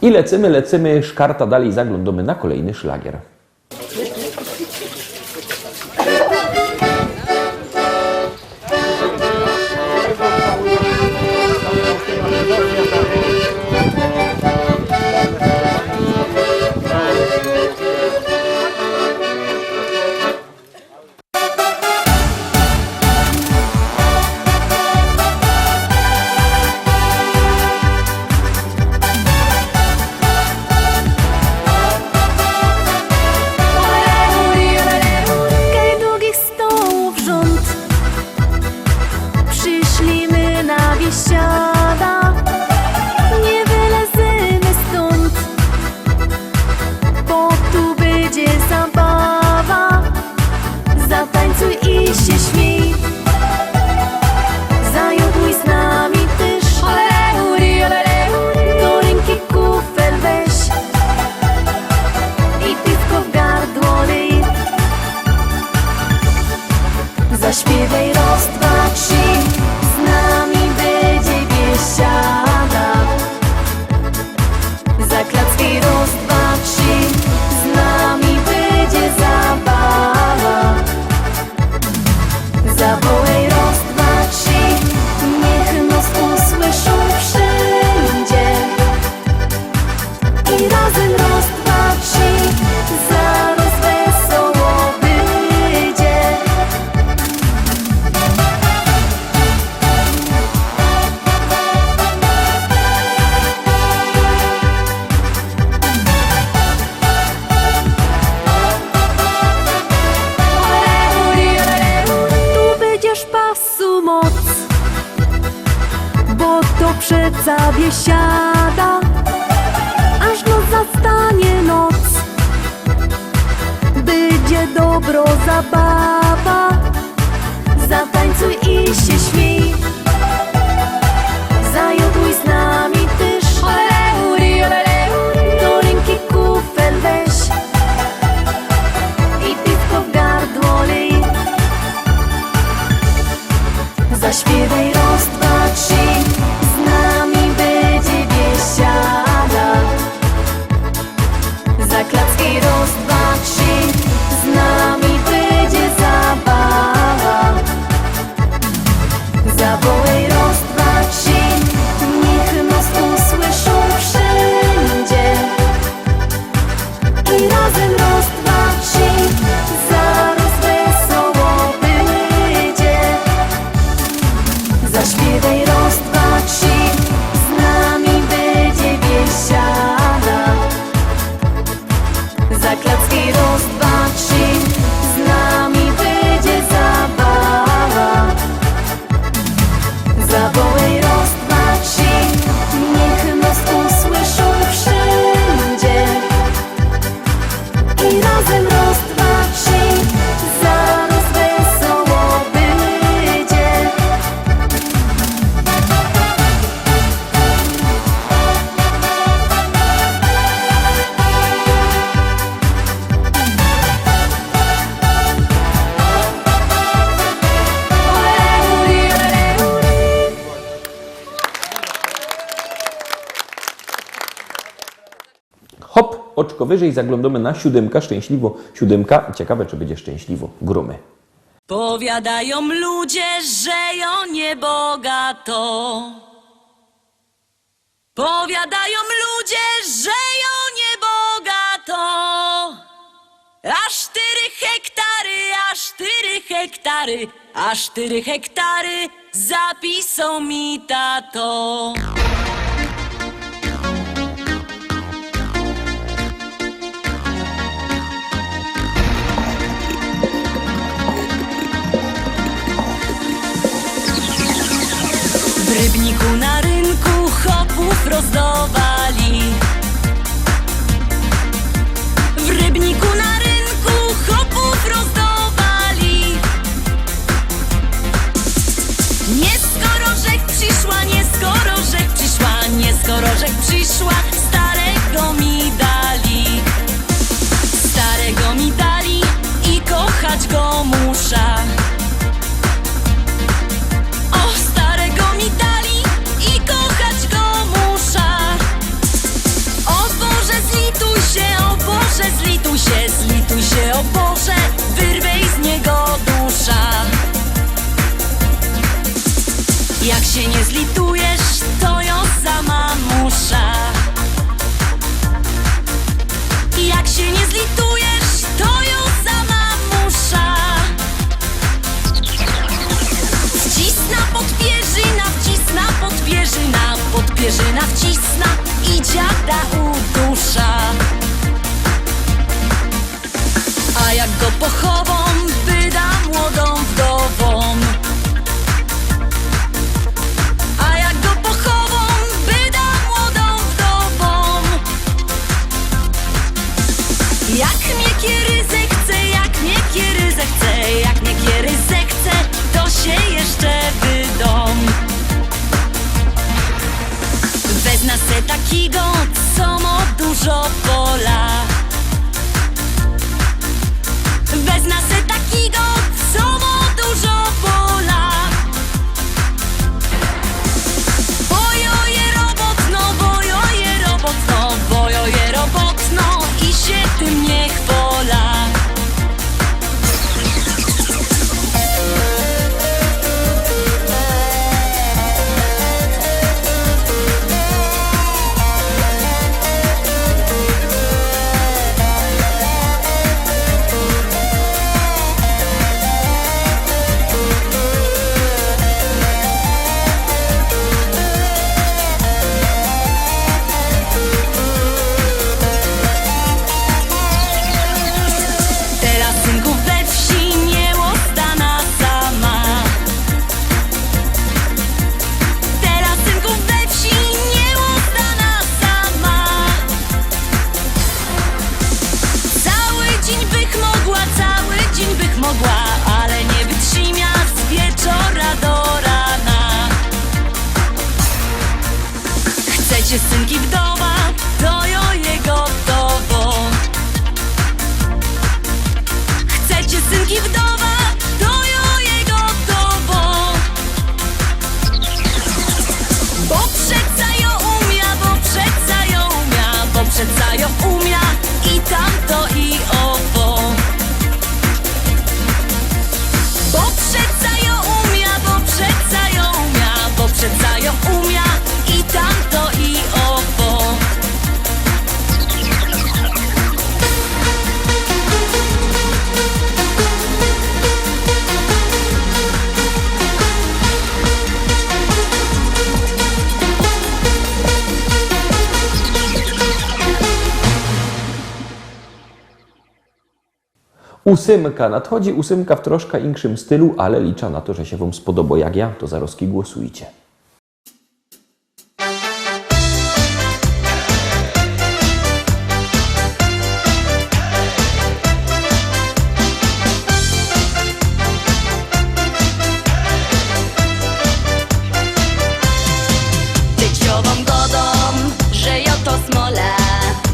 I lecimy, szkarta dalej, zaglądamy na kolejny szlagier. Zaśpiewaj raz, dwa, trzy, z nami będzie biesiada. Zaklacki raz, dwa, trzy, z nami będzie zabawa. Zawołaj raz, dwa, trzy, niech nas usłyszą wszędzie. I razem raz, dwa, trzy, zaraz wesoło będzie. Pasu moc, bo to przeca biesiada, aż noc zastanie noc. Będzie dobro zabawa, zatańcuj i się śmiej. Zajoduj z nami też, do ręki kufel weź i piwko w gardło lej. Zaśpiewaj raz, dwa, trzy, z nami będzie biesiada. Zaklacki raz, dwa, trzy, z nami będzie zabawa. Zawołaj raz, dwa, trzy, niech nas usłyszą wszędzie. I razem raz, dwa, trzy, zaraz wesoło będzie. Zaśpiewaj raz, dwa, trzy, z nami będzie biesiada. Zaklacki raz, dwa, trzy, z nami będzie zabawa. Zawołaj raz, dwa, trzy, niech nas usłyszą wszędzie. I razem raz, dwa, trzy, zaraz wesoło będzie. Hop, oczko wyżej, zaglądamy na siódemka, szczęśliwo siódemka. Ciekawe, czy będzie szczęśliwo grumy. Powiadają ludzie, że ją niebogato. Powiadają ludzie, że ją niebogato. A 4 hektary, a 4 hektary, a 4 hektary zapisał mi tato. W Rybniku na rynku chopów rozdawali. W Rybniku na rynku chopów rozdawali. Nie skoro rzech przyszła, nie skoro rzech przyszła. bieda udusza. A jak go pochową, wyda młodą wdową. A jak go pochową, wyda młodą wdową. Jak mnie kieryzę chce, jak mnie kieryzę chce, jak mnie kieryzę chce, to się jeszcze wydom. Wezna se takiego, co ma dużo pola. Wezna se takiego, co ma dużo pola. Bojoje robotno, bojoje robotno, bojoje robotno i się tym nie chwola. Teraz synków we wsi nie ostana sama. Teraz synków we wsi nie ostana sama. Cały dzień bych mogła, cały dzień bych mogła, ale nie wytrzymia z wieczora do rana. Chcecie synki wdowa, to jo jego gotowo. Chcecie synki wdowa, to jo jego gotowo. Bo przeca ją umia, bo przeca ją umia, bo przeca ją umia i tamto i owo. Bo przeca ją umia, bo przeca ją umia, bo przeca ją umia i tamto i owo. Ósemka nadchodzi, ósemka w troszkę inkszym stylu, ale liczę na to, że się Wam spodoba jak ja, to zaroski głosujcie. Tyciową godą, że jo to smola,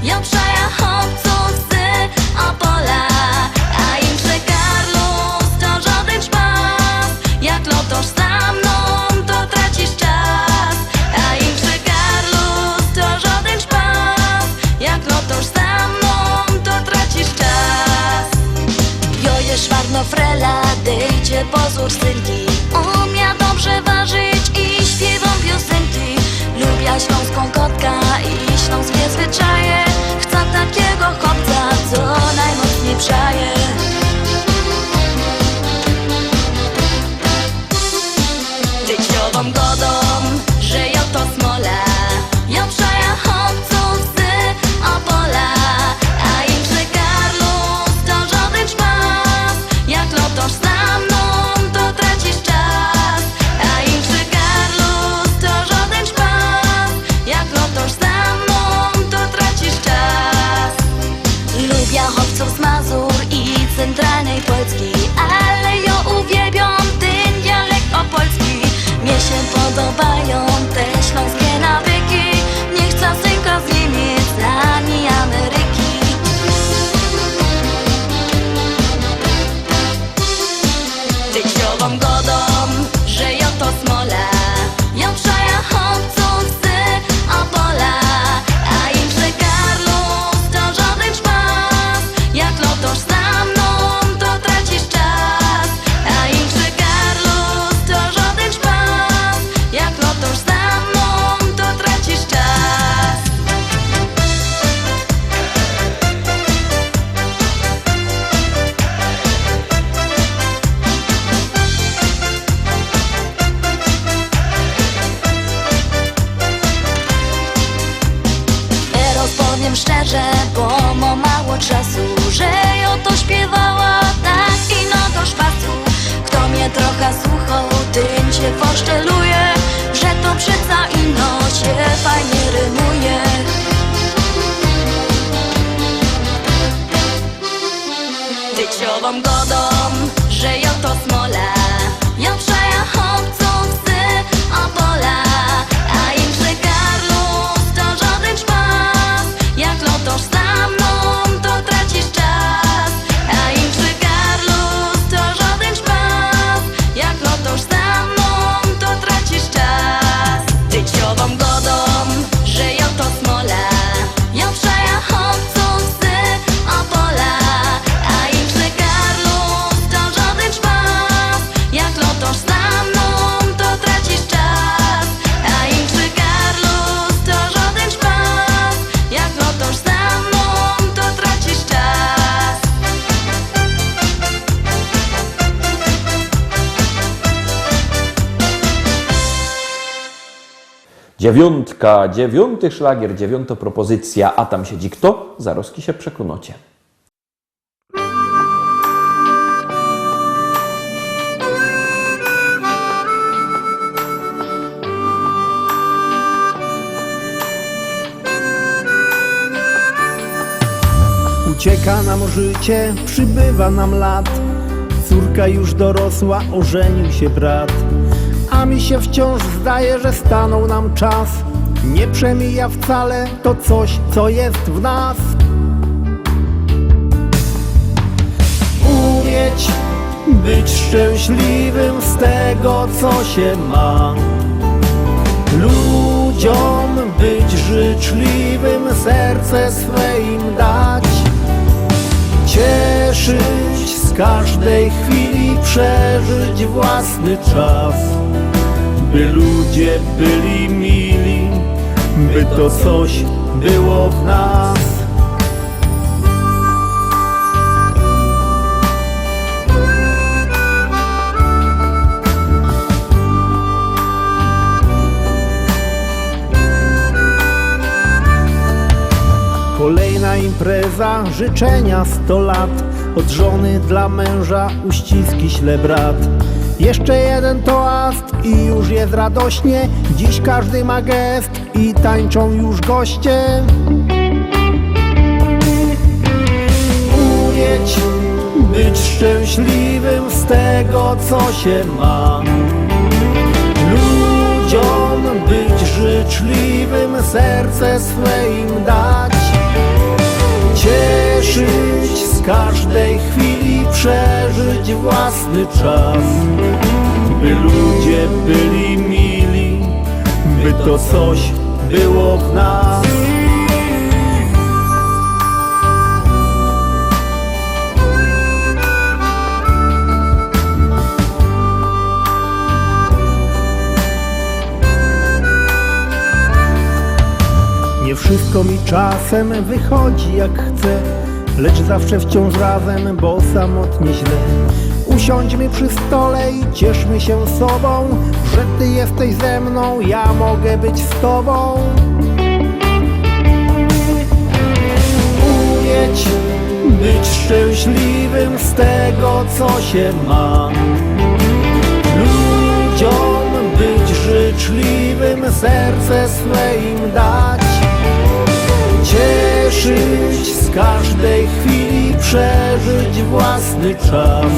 jo przeja chłopców z Opola, a im Karlus to żaden szpas, jak lotosz za mną, to tracisz czas, a im Karlus to żaden szpas, jak lotosz za mną, to tracisz czas. Jo je szwarno frela, dejcie pozór synki, umia dobrze ważyć i śpiewam piosenki. Lubia śląską kotka i śląskie zwyczaje, chcę takiego chłopca, co najmocniej przaje. Tyciową godą, że jo to smola, jo przeja chłopców z Opola, a im Karlus to żaden szpas, jak lotosz za mną, to tracisz czas, a im Karlus to żaden szpas, jak lotosz za mną, to powiem szczerze, bo ma mało czasu, że ja to śpiewała tak i no do szpasu. Kto mnie trochę słuchał, tym cię poszczeluje, że to przeca ino się fajnie rymuje. Tyciową godą, że ja to smola, ja przeja chłopców z Opola, a im że Karlus to żaden szpas, jak lotosz za mną, to tracisz czas. A im że Karlus to żaden szpas, jak lotosz za mną, to tracisz czas. Tyciową godą, że ja to smola, ja przeja chłopców z Opola, a im że Karlus to żaden szpas, jak lotosz za mną, to tracisz czas. A im że Karlus to żaden szpas, jak lotosz za mną, to tracisz czas. Dziewiątka, dziewiąty szlagier, dziewiąta propozycja, a tam siedzi kto? Zaroski się przekonacie. Ucieka nam życie, przybywa nam lat. Córka już dorosła, ożenił się brat. A mi się wciąż zdaje, że stanął nam czas. Nie przemija wcale to coś, co jest w nas. Umieć być szczęśliwym z tego, co się ma. Ludziom być życzliwym, serce swe im dać. Cieszyć z każdej chwili, przeżyć własny czas. By ludzie byli mili, by to coś było w nas. Kolejna impreza, życzenia 100 lat. Od żony dla męża uściski śle brat. Jeszcze jeden toast i już jest radośnie. Dziś każdy ma gest i tańczą już goście. Umieć być szczęśliwym z tego, co się ma. Ludziom być życzliwym, serce swe im dać. Cieszyć z każdej chwili, przeżyć własny czas. By ludzie byli mili, by to coś było w nas. Nie wszystko mi czasem wychodzi jak chcę, lecz zawsze wciąż razem, bo samotnie źle. Usiądźmy przy stole i cieszmy się sobą, że ty jesteś ze mną, ja mogę być z tobą. Umieć być szczęśliwym z tego, co się ma. Ludziom być życzliwym, serce swe im dać. Cieszyć z każdej chwili, przeżyć własny czas.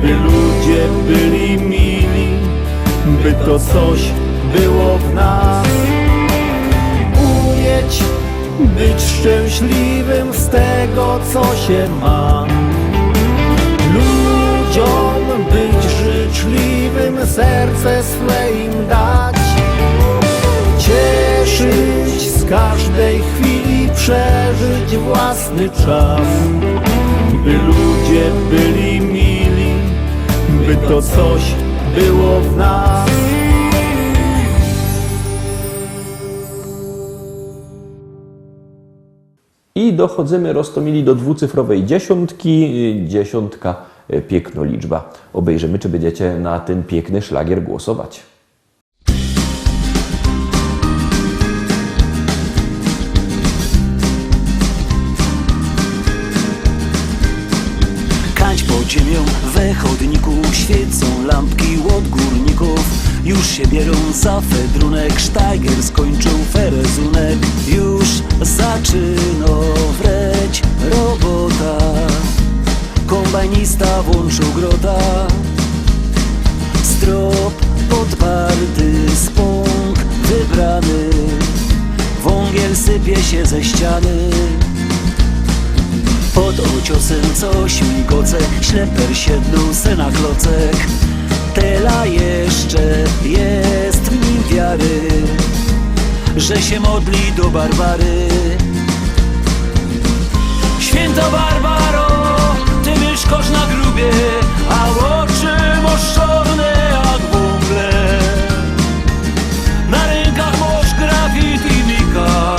By ludzie byli mili, by to coś było w nas. Umieć być szczęśliwym z tego, co się ma. Ludziom być życzliwym, serce swe im dać. Cieszyć z każdej chwili, przeżyć własny czas. By ludzie byli mili, by to coś było w nas. I dochodzimy, Rostomili, do dwucyfrowej dziesiątki. Dziesiątka, piękna liczba. Obejrzymy, czy będziecie na ten piękny szlagier głosować. szumią, we chodniku świecą lampki od górników. Już się bierą za fedrunek, sztajger skończył ferezunek. Już zaczyna wreć robota, kombajnista włączył grota. Strop podparty, spąk wybrany, wągiel sypie się ze ściany. Pod ociosem coś migoce, śleper siednął se na klocek. Tela jeszcze jest mi wiary, że się modli do Barbary. Święta Barbaro, ty mieszkasz na grubie, a oczy masz czarne jak wągle. Na rękach masz grafit i mika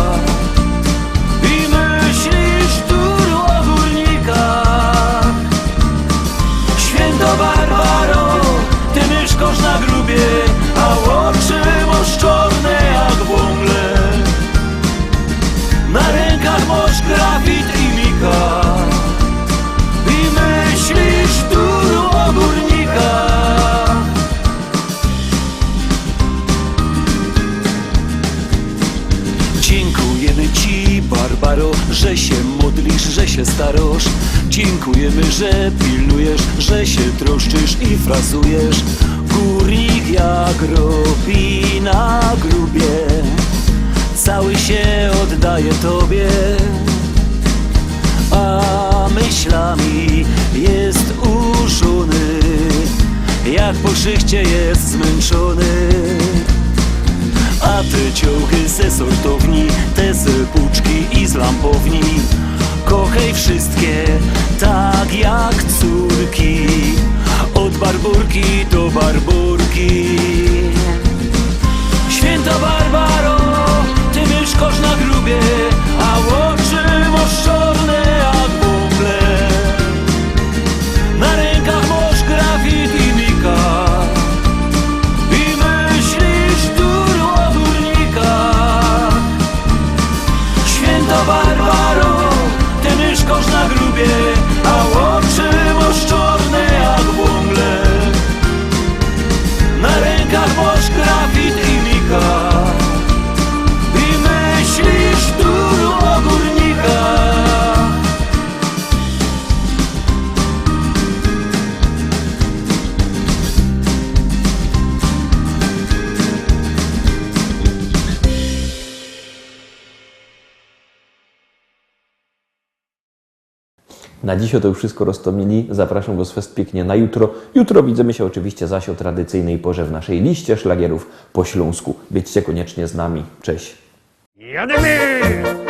i myślisz tu o górnikach. Święta Barbaro, ty mieszkasz na grubie, a oczy masz czarne jak wągle. Na rękach masz grafit i mika i myślisz tu o górnikach. Dziękujemy ci, Barbaro, że się modlisz, że się starosz. Dziękujemy, że pilnujesz, że się troszczysz i frazujesz. Górnik jak robi na grubie, cały się oddaje tobie, a myślami jest uszony, jak po szychcie jest zmęczony. A te ciąchy ze sortowni, te z puczki i z lampowni, kochaj wszystkie tak jak córki, od Barburki do Barburki. Święta Barbaro, ty mieszkasz na grubie, a oczy masz czarne jak wągle. Na rękach masz grafit i mika i myślisz tu o górnikach. Święta Barbaro, ty mieszkasz na grubie, a oczy masz czarne jak wągle. Na rękach masz grafit i mika i myślisz tu o górnikach. Na dziś to już wszystko, Rostomili. Zapraszam Was fest pięknie na jutro. Jutro widzimy się oczywiście zaś o tradycyjnej porze w naszej liście szlagierów po śląsku. Bądźcie koniecznie z nami. Cześć! Jademy!